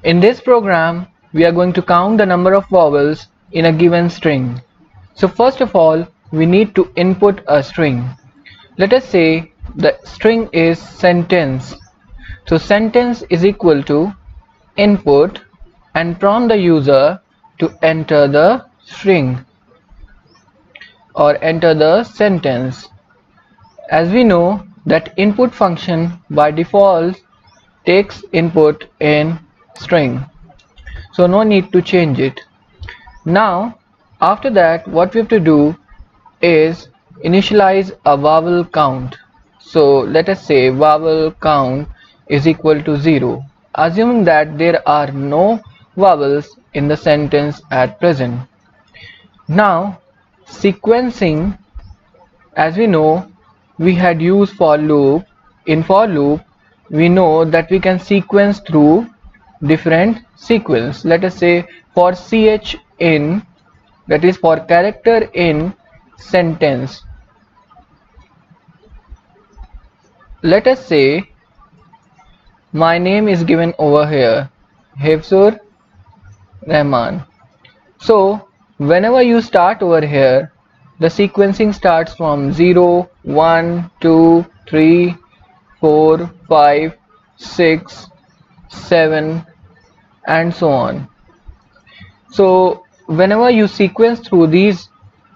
In this program, we are going to count the number of vowels in a given string. So first of all, we need to input a string. Let us say the string is sentence. So sentence is equal to input and prompt the user to enter the string or enter the sentence. As we know that input function by default takes input in string, so no need to change it. Now after that, what we have to do is initialize a vowel count. So let us say vowel count is equal to 0, assuming that there are no vowels in the sentence at present. Now sequencing, as we know, we had used for loop. In for loop, we know that we can sequence through different sequence. Let us say for ch in, that is for character in sentence. Let us say my name is given over here, Hifzur Rahman. So whenever you start over here, the sequencing starts from 0, 1, 2, 3, 4, 5, 6, 7 and so on. So whenever you sequence through these,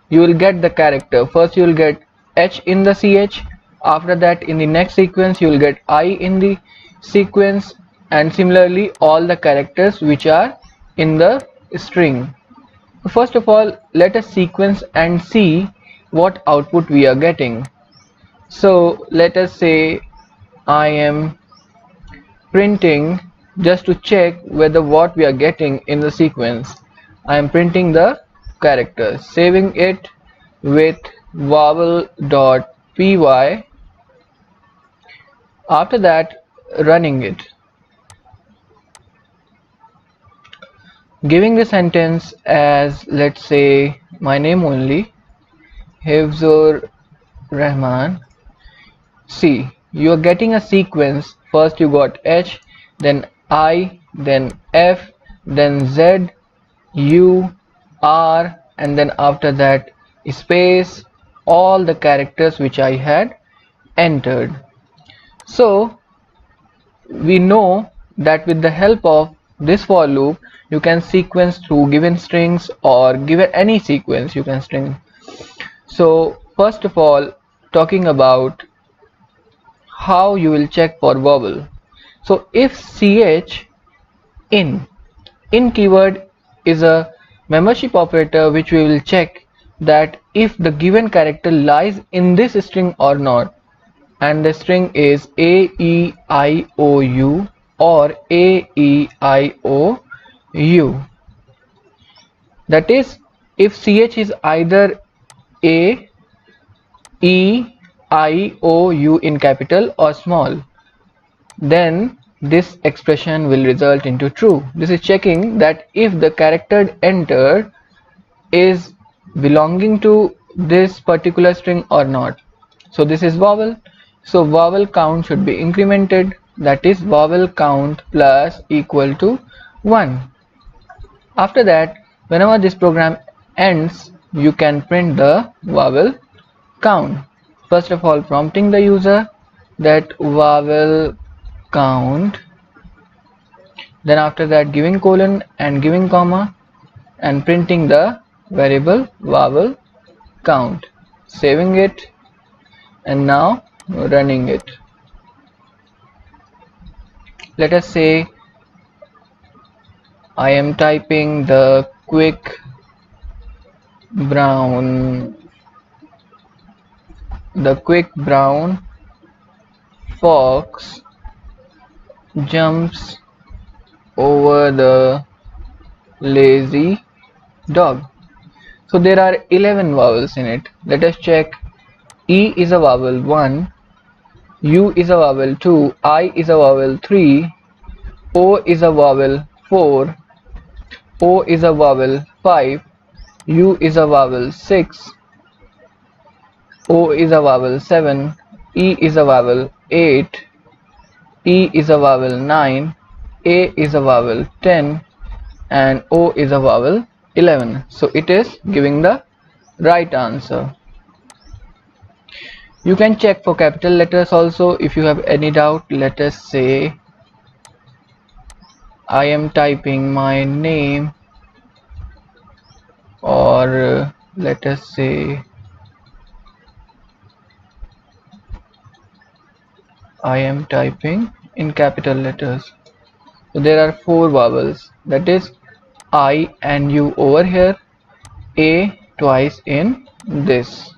you will get the character. First you will get H in the CH, after that in the next sequence you will get I in the sequence, and similarly all the characters which are in the string. First of all, let us sequence and see what output we are getting. So let us say I am printing, just to check whether what we are getting in the sequence, I am printing the characters, saving it with vowel.py, after that running it, giving the sentence as, let's say, my name only, Hifzur Rahman. See, you are getting a sequence. First you got H, then I, then F, then Z, U, R, and then after that space, all the characters which I had entered. So we know that with the help of this for loop, you can sequence through given strings or given any sequence you can string. So first of all, talking about how you will check for vowel. So if ch in keyword is a membership operator which we will check that if the given character lies in this string or not, and the string is a e I o u or a e I o u, that is if ch is either a e I o u in capital or small, then this expression will result into true. This is checking that if the character entered is belonging to this particular string or not. So this is vowel. So vowel count should be incremented, that is vowel count plus equal to 1. After that, whenever this program ends, you can print the vowel count. First of all, prompting the user that vowel count, then after that giving colon and giving comma and printing the variable vowel count, saving it and now running it. Let us say I am typing the brown quick brown fox jumps over the lazy dog. So there are 11 vowels in it. Let us check. E is a vowel 1, U is a vowel 2, I is a vowel 3, O is a vowel 4, O is a vowel 5, U is a vowel 6, O is a vowel 7, E is a vowel 8, E is a vowel 9, A is a vowel 10 and O is a vowel 11. So it is giving the right answer. You can check for capital letters also if you have any doubt. Let us say I am typing my name, or let us say I am typing in capital letters. So there are four vowels, that is I and U over here, A twice in this.